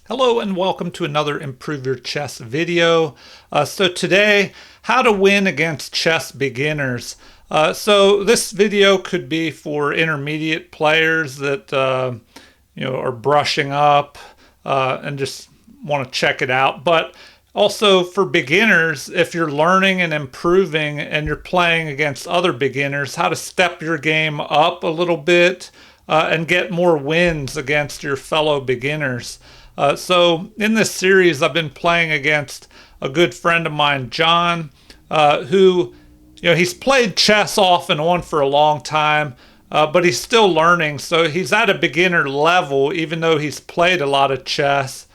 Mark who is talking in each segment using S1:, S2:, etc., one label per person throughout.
S1: Hello and welcome to another Improve Your Chess video. So today, how to win against chess beginners. So this video could be for intermediate players that are brushing up and just want to check it out. But also for beginners, if you're learning and improving and you're playing against other beginners, how to step your game up a little bit and get more wins against your fellow beginners. So in this series, I've been playing against a good friend of mine, John, who, he's played chess off and on for a long time, but he's still learning. So he's at a beginner level, even though he's played a lot of chess.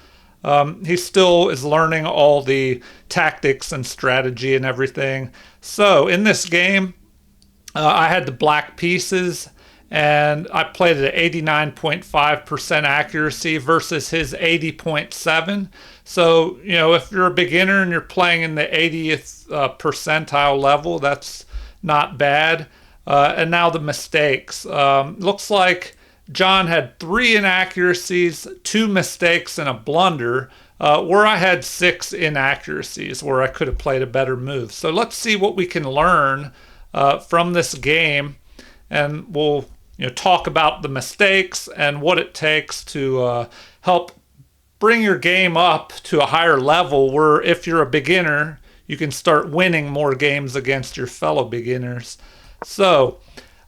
S1: He still is learning all the tactics and strategy and everything. So in this game, I had the black pieces, and I played at 89.5% accuracy versus his 80.7. So, if you're a beginner and you're playing in the 80th percentile level, that's not bad. And now the mistakes. Looks like John had 3 inaccuracies, 2 mistakes, and a blunder, where I had 6 inaccuracies where I could have played a better move. So let's see what we can learn from this game, and we'll talk about the mistakes and what it takes to help bring your game up to a higher level where if you're a beginner, you can start winning more games against your fellow beginners. So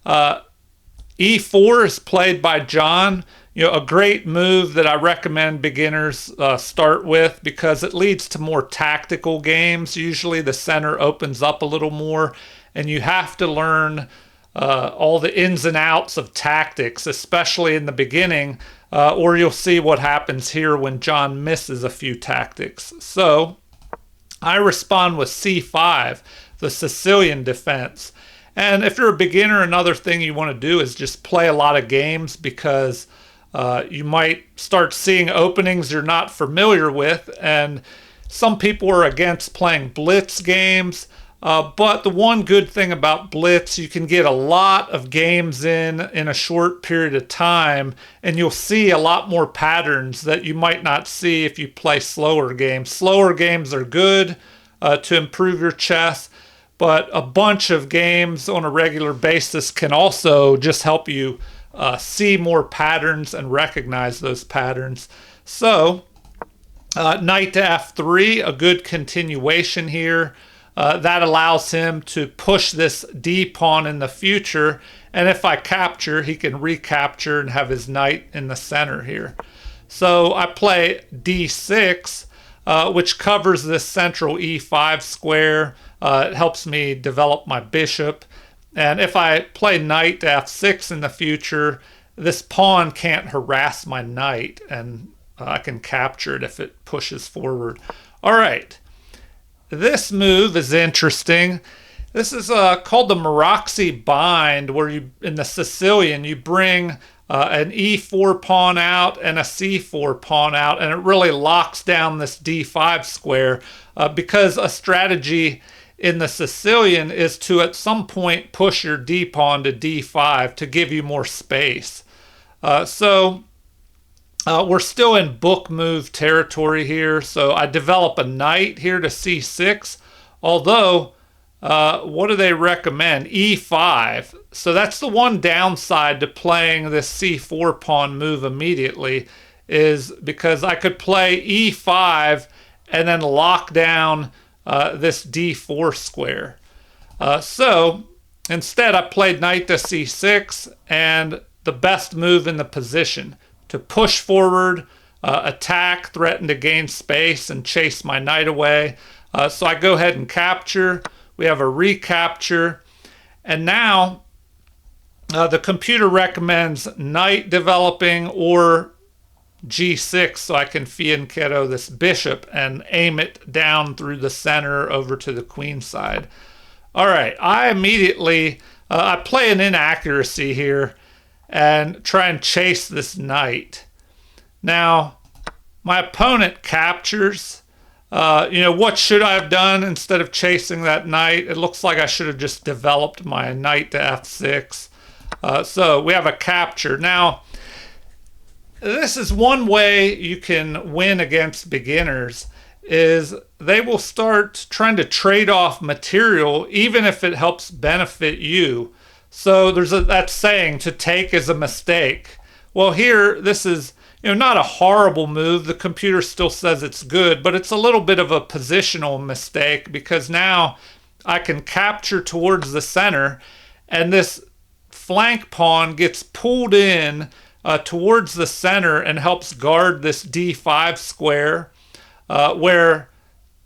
S1: E4 is played by John. A great move that I recommend beginners start with because it leads to more tactical games. Usually the center opens up a little more, and you have to learn all the ins and outs of tactics, especially in the beginning, or you'll see what happens here when John misses a few tactics. So I respond with C5, the Sicilian defense. And if you're a beginner, another thing you want to do is just play a lot of games because you might start seeing openings you're not familiar with. And some people are against playing blitz games. But the one good thing about blitz, you can get a lot of games in a short period of time, and you'll see a lot more patterns that you might not see if you play slower games. Slower games are good to improve your chess, but a bunch of games on a regular basis can also just help you see more patterns and recognize those patterns. So knight to f3, a good continuation here. That allows him to push this d pawn in the future, and if I capture, he can recapture and have his knight in the center here. So I play d6, which covers this central e5 square. It helps me develop my bishop, and if I play knight to f6 in the future, this pawn can't harass my knight, and I can capture it if it pushes forward. All right. This move is interesting. This is called the Maroczy bind, where you, in the Sicilian, you bring an e4 pawn out and a c4 pawn out, and it really locks down this d5 square because a strategy in the Sicilian is to at some point push your d pawn to d5 to give you more space. We're still in book move territory here, so I develop a knight here to c6, although what do they recommend? e5. So that's the one downside to playing this c4 pawn move immediately, is because I could play e5 and then lock down this d4 square. So instead I played knight to c6, and the best move in the position to push forward, attack, threaten to gain space, and chase my knight away. So I go ahead and capture. We have a recapture. And now the computer recommends knight developing or g6, so I can fianchetto this bishop and aim it down through the center over to the queen side. All right, I immediately, I play an inaccuracy here and try and chase this knight. Now, my opponent captures. What should I have done instead of chasing that knight? It looks like I should have just developed my knight to f6. So we have a capture. Now, this is one way you can win against beginners is they will start trying to trade off material even if it helps benefit you. So there's that saying, to take is a mistake. Well, here, this is not a horrible move. The computer still says it's good, but it's a little bit of a positional mistake because now I can capture towards the center, and this flank pawn gets pulled in towards the center and helps guard this d5 square, where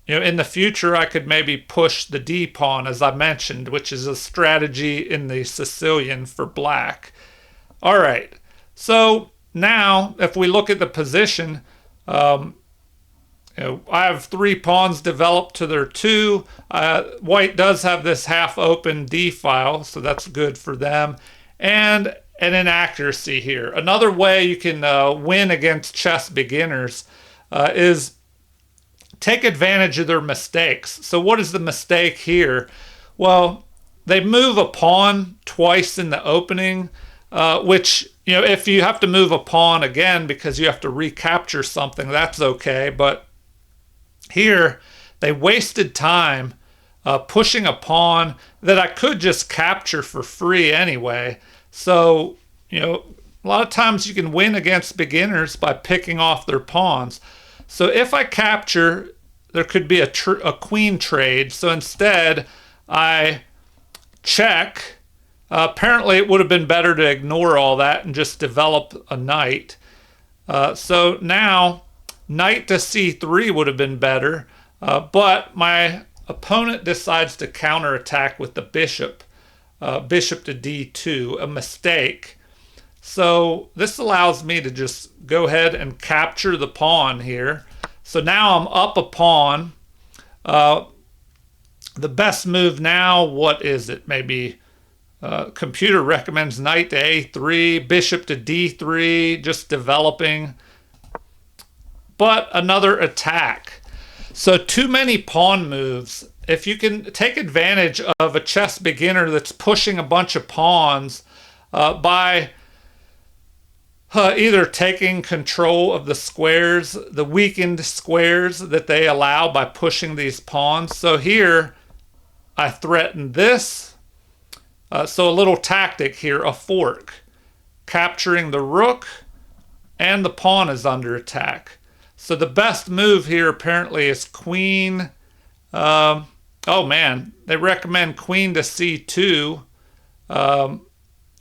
S1: in the future I could maybe push the d pawn, as I mentioned, which is a strategy in the Sicilian for black. All right, so now if we look at the position, I have 3 pawns developed to their 2. White does have this half open d file, so that's good for them. And an inaccuracy here. Another way you can win against chess beginners is take advantage of their mistakes. So what is the mistake here? Well, they move a pawn twice in the opening, which, if you have to move a pawn again because you have to recapture something, that's okay. But here, they wasted time pushing a pawn that I could just capture for free anyway. So, a lot of times you can win against beginners by picking off their pawns. So if I capture, there could be a queen trade. So instead, I check. Apparently, it would have been better to ignore all that and just develop a knight. So now, knight to c3 would have been better. But my opponent decides to counterattack with the bishop. Bishop to d2, a mistake. So this allows me to just go ahead and capture the pawn here. So now I'm up a pawn. The best move now, what is it? Maybe computer recommends knight to a3, bishop to d3, just developing. But another attack. So too many pawn moves. If you can take advantage of a chess beginner that's pushing a bunch of pawns by either taking control of the squares, the weakened squares that they allow by pushing these pawns. So here, I threaten this. So a little tactic here, a fork. Capturing the rook, and the pawn is under attack. So the best move here apparently is queen. Oh man, they recommend queen to c2,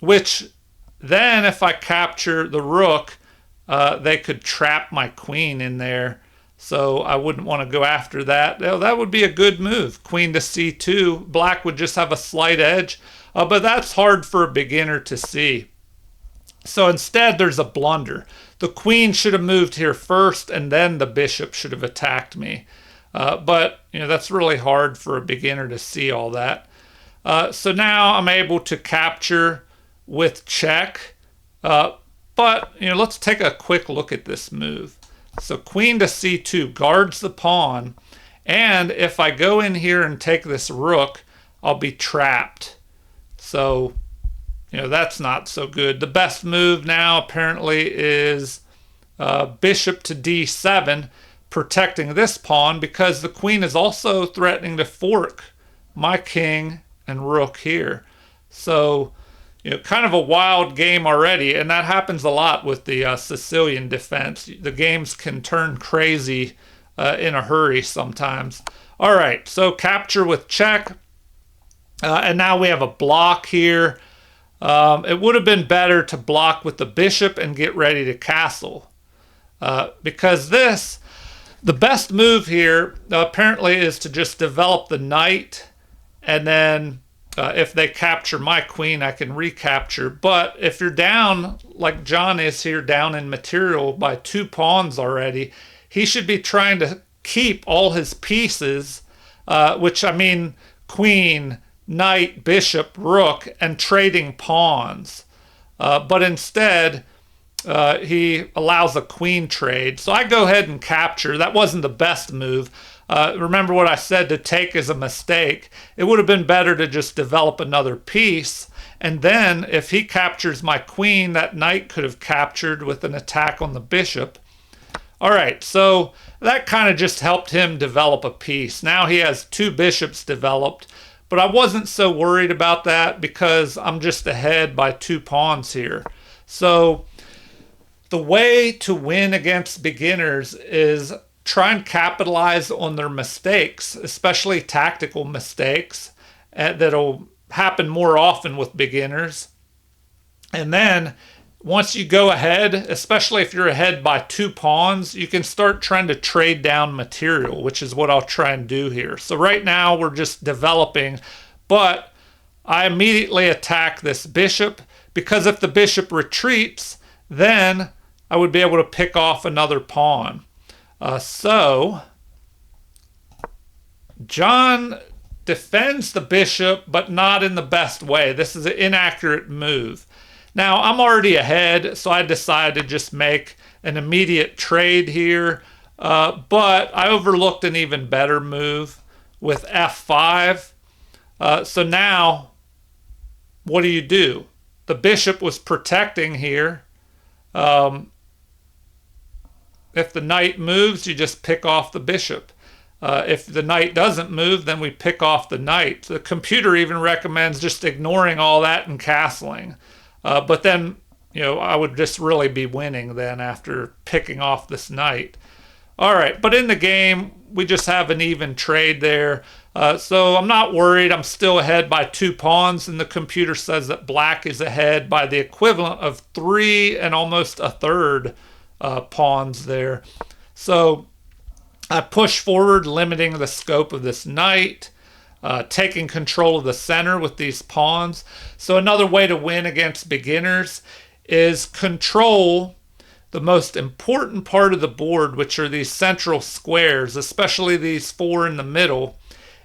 S1: which then if I capture the rook, they could trap my queen in there. So I wouldn't want to go after that. That would be a good move. Queen to c2. Black would just have a slight edge, but that's hard for a beginner to see. So instead, there's a blunder. The queen should have moved here first, and then the bishop should have attacked me. But that's really hard for a beginner to see all that. So now I'm able to capture with check. But let's take a quick look at this move. So queen to c2 guards the pawn, and if I go in here and take this rook, I'll be trapped. So that's not so good. The best move now apparently is bishop to d7, protecting this pawn because the queen is also threatening to fork my king and rook here. So, kind of a wild game already, and that happens a lot with the Sicilian defense. The games can turn crazy in a hurry sometimes. All right, so capture with check, and now we have a block here. It would have been better to block with the bishop and get ready to castle, because the best move here apparently is to just develop the knight, and then if they capture my queen, I can recapture. But if you're down, like John is here, down in material by 2 pawns already, he should be trying to keep all his pieces, which I mean queen, knight, bishop, rook, and trading pawns. But instead, he allows a queen trade. So I go ahead and capture. That wasn't the best move. Remember what I said, to take is a mistake. It would have been better to just develop another piece And then if he captures my queen, that knight could have captured with an attack on the bishop. All right, so that kind of just helped him develop a piece. Now he has 2 bishops developed, but I wasn't so worried about that because I'm just ahead by 2 pawns here. So the way to win against beginners is try and capitalize on their mistakes, especially tactical mistakes that'll happen more often with beginners. And then once you go ahead, especially if you're ahead by 2 pawns, you can start trying to trade down material, which is what I'll try and do here. So right now we're just developing, but I immediately attack this bishop because if the bishop retreats, then I would be able to pick off another pawn. So John defends the bishop, but not in the best way. This is an inaccurate move. Now, I'm already ahead, so I decided to just make an immediate trade here. But I overlooked an even better move with f5. So now, what do? The bishop was protecting here. If the knight moves, you just pick off the bishop. If the knight doesn't move, then we pick off the knight. The computer even recommends just ignoring all that and castling. But then, I would just really be winning then after picking off this knight. All right, but in the game, we just have an even trade there. So I'm not worried. I'm still ahead by 2 pawns, and the computer says that black is ahead by the equivalent of 3 and almost a third pawns there. So I push forward, limiting the scope of this knight, taking control of the center with these pawns. So another way to win against beginners is control the most important part of the board, which are these central squares, especially these 4 in the middle.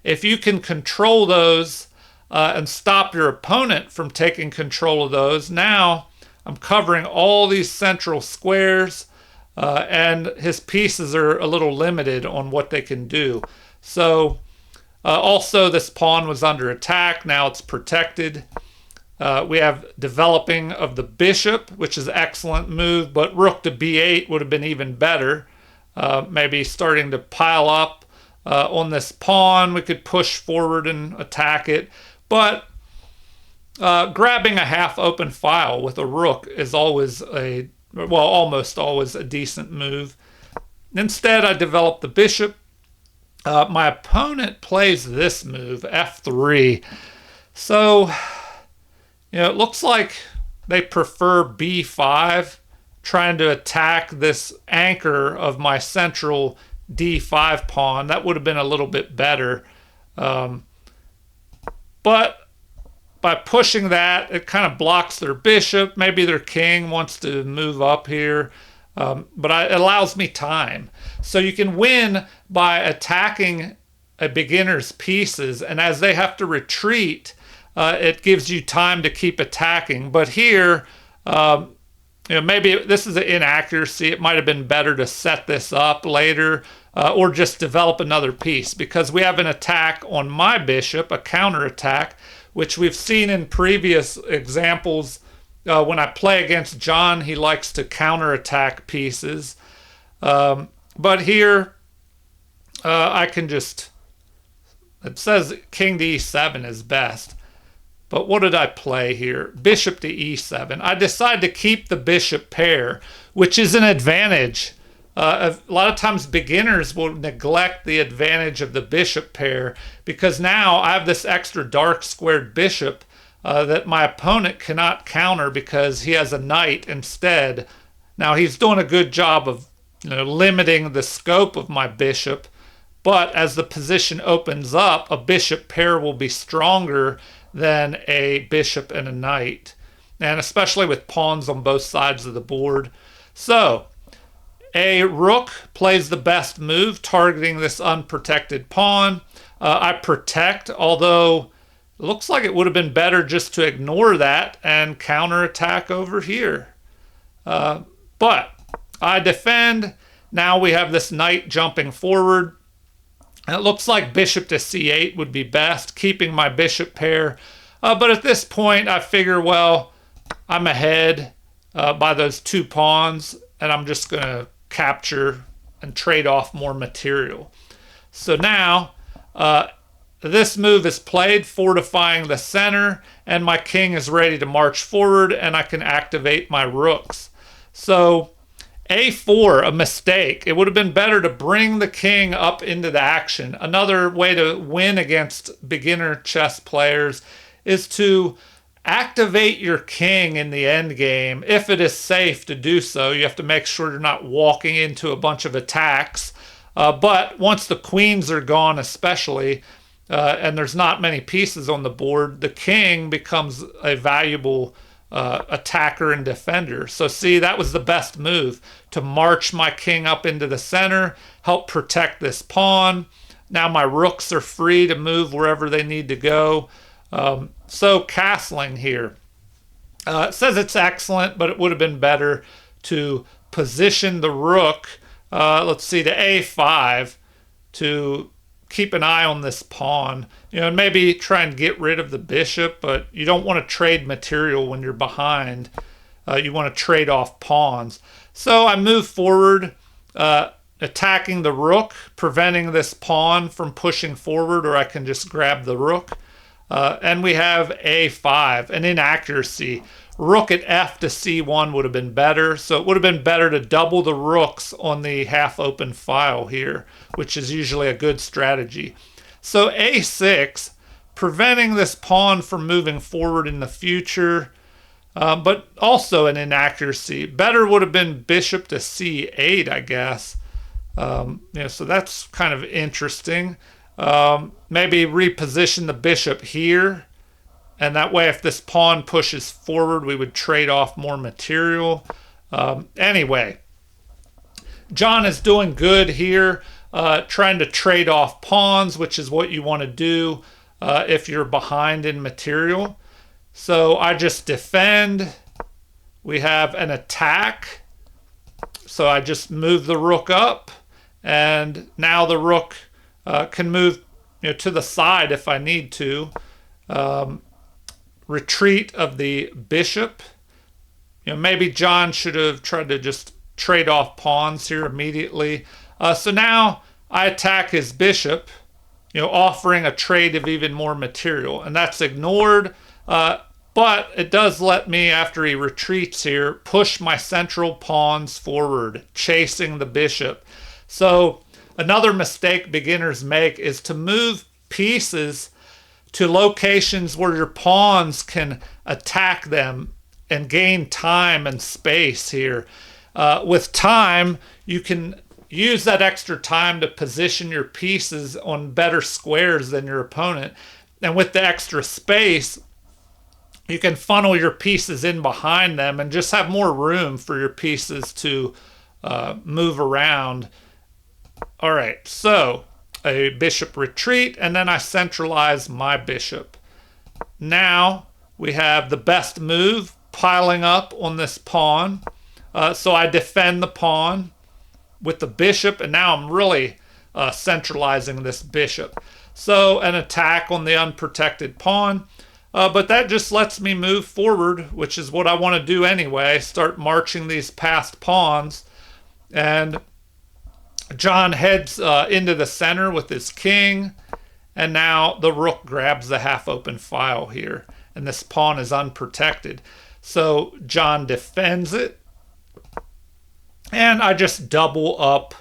S1: If you can control those and stop your opponent from taking control of those, now I'm covering all these central squares, and his pieces are a little limited on what they can do. So also this pawn was under attack. Now it's protected. We have developing of the bishop, which is an excellent move, but rook to b8 would have been even better. Maybe starting to pile up on this pawn. We could push forward and attack it. But grabbing a half open file with a rook is always almost always a decent move. Instead, I develop the bishop. My opponent plays this move, f3. So, it looks like they prefer b5, trying to attack this anchor of my central d5 pawn. That would have been a little bit better. But by pushing that, it kind of blocks their bishop. Maybe their king wants to move up here. But it allows me time. So you can win by attacking a beginner's pieces, and as they have to retreat, it gives you time to keep attacking. But here, maybe this is an inaccuracy. It might have been better to set this up later or just develop another piece, because we have an attack on my bishop, a counterattack, which we've seen in previous examples. When I play against John, he likes to counterattack pieces. But here, I can just... It says king to e7 is best. But what did I play here? Bishop to e7. I decide to keep the bishop pair, which is an advantage. A lot of times beginners will neglect the advantage of the bishop pair, because now I have this extra dark squared bishop that my opponent cannot counter because he has a knight instead. Now he's doing a good job of limiting the scope of my bishop, but as the position opens up, a bishop pair will be stronger than a bishop and a knight, and especially with pawns on both sides of the board. So a rook plays the best move, targeting this unprotected pawn. I protect, although it looks like it would have been better just to ignore that and counterattack over here. But I defend. Now we have this knight jumping forward. It looks like bishop to c8 would be best, keeping my bishop pair. But at this point, I figure, well, I'm ahead by those 2 pawns, and I'm just going to capture and trade off more material. So now, this move is played, fortifying the center, and my king is ready to march forward, and I can activate my rooks. So a4, a mistake. It would have been better to bring the king up into the action. Another way to win against beginner chess players is to activate your king in the end game if it is safe to do so. You have to make sure you're not walking into a bunch of attacks. But once the queens are gone, especially, and there's not many pieces on the board, the king becomes a valuable attacker and defender. So see, that was the best move, to march my king up into the center, help protect this pawn. Now my rooks are free to move wherever they need to go. So castling here. It says it's excellent, but it would have been better to position the rook, let's see, to a5, to keep an eye on this pawn. And maybe try and get rid of the bishop, but you don't want to trade material when you're behind. You want to trade off pawns. So I move forward, attacking the rook, preventing this pawn from pushing forward, or I can just grab the rook. And we have a5, an inaccuracy. Rook at f to c1 would have been better. So it would have been better to double the rooks on the half-open file here, which is usually a good strategy. So a6, preventing this pawn from moving forward in the future, but also an inaccuracy. Better would have been bishop to c8, I guess. So that's kind of interesting. Maybe reposition the bishop here, and that way if this pawn pushes forward, we would trade off more material. Anyway, John is doing good here, trying to trade off pawns, which is what you want to do if you're behind in material. So I just defend. We have an attack. So I just move the rook up, and now the rook can move to the side if I need to. Retreat of the bishop. Maybe John should have tried to just trade off pawns here immediately. So now I attack his bishop, offering a trade of even more material, and that's ignored. But it does let me, after he retreats here, push my central pawns forward, chasing the bishop. So another mistake beginners make is to move pieces to locations where your pawns can attack them and gain time and space here. With time, you can use that extra time to position your pieces on better squares than your opponent. And with the extra space, you can funnel your pieces in behind them and just have more room for your pieces to move around. All right, so a bishop retreat, and then I centralize my bishop. Now we have the best move piling up on this pawn. So I defend the pawn with the bishop, and now I'm really centralizing this bishop. So an attack on the unprotected pawn, but that just lets me move forward, which is what I want to do anyway, start marching these past pawns. And John heads into the center with his king, and now the rook grabs the half-open file here, and this pawn is unprotected. So John defends it, and I just double up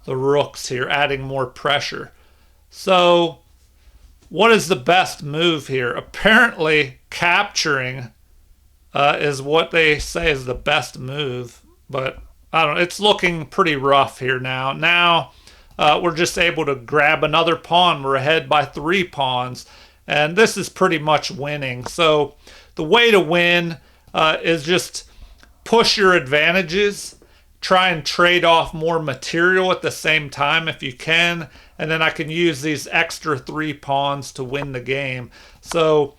S1: the rooks here, adding more pressure. So what is the best move here? Apparently capturing is what they say is the best move, but I don't know, it's looking pretty rough here now. Now we're just able to grab another pawn. We're ahead by 3 pawns, and this is pretty much winning. So the way to win is just push your advantages, try and trade off more material at the same time if you can, and then I can use these extra 3 pawns to win the game. So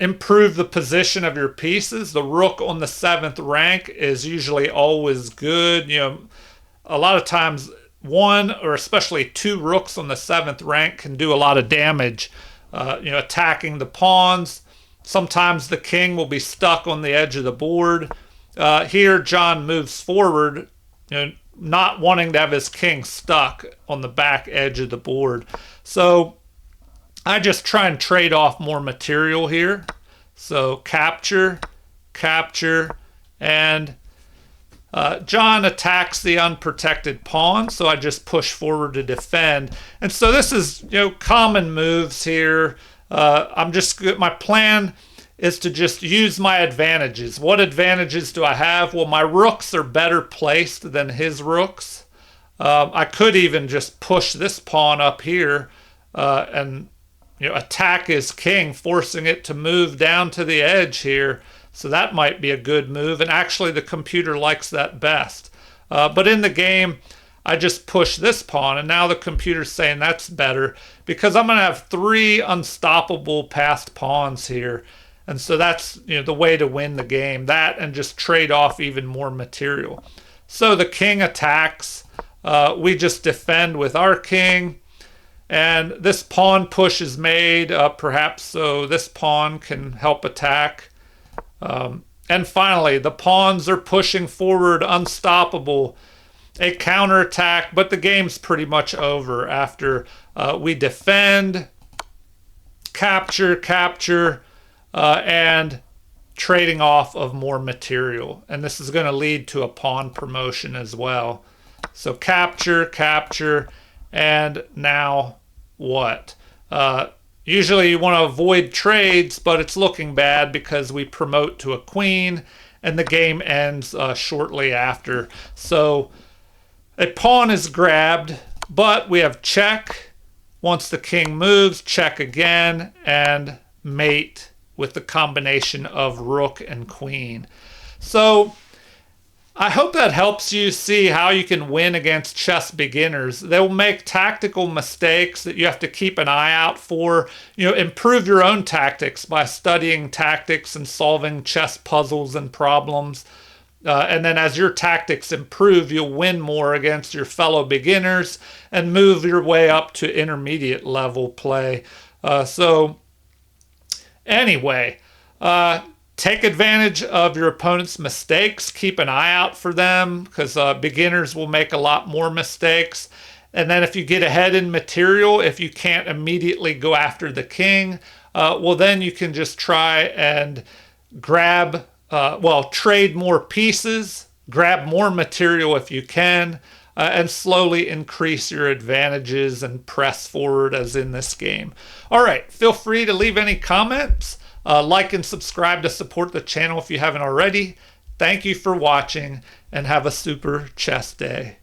S1: improve the position of your pieces. The rook on the 7th rank is usually always good. A lot of times 1 or especially 2 rooks on the 7th rank can do a lot of damage. attacking the pawns. Sometimes the king will be stuck on the edge of the board. Here, John moves forward, not wanting to have his king stuck on the back edge of the board. So I just try and trade off more material here. So capture, capture, and John attacks the unprotected pawn, so I just push forward to defend. And so this is, common moves here. My plan is to just use my advantages. What advantages do I have? Well, my rooks are better placed than his rooks. I could even just push this pawn up here and attack his king, forcing it to move down to the edge here. So that might be a good move, and actually the computer likes that best. But in the game, I just push this pawn, and now the computer's saying that's better because I'm going to have 3 unstoppable passed pawns here. And so that's the way to win the game. That and just trade off even more material. So the king attacks. We just defend with our king. And this pawn push is made, perhaps so this pawn can help attack. And finally, the pawns are pushing forward, unstoppable. A counterattack, but the game's pretty much over after we defend, capture, capture, and trading off of more material. And this is going to lead to a pawn promotion as well. So capture, capture, and now what? Usually you want to avoid trades, but it's looking bad because we promote to a queen and the game ends shortly after. So a pawn is grabbed, but we have check. Once the king moves, check again, and mate with the combination of rook and queen. So I hope that helps you see how you can win against chess beginners. They'll make tactical mistakes that you have to keep an eye out for. Improve your own tactics by studying tactics and solving chess puzzles and problems. And then as your tactics improve, you'll win more against your fellow beginners and move your way up to intermediate level play. Anyway, take advantage of your opponent's mistakes. Keep an eye out for them because beginners will make a lot more mistakes. And then if you get ahead in material, if you can't immediately go after the king, well, then you can just try and trade more pieces, grab more material if you can, and slowly increase your advantages and press forward as in this game. All right, feel free to leave any comments. Like and subscribe to support the channel if you haven't already. Thank you for watching and have a super chess day.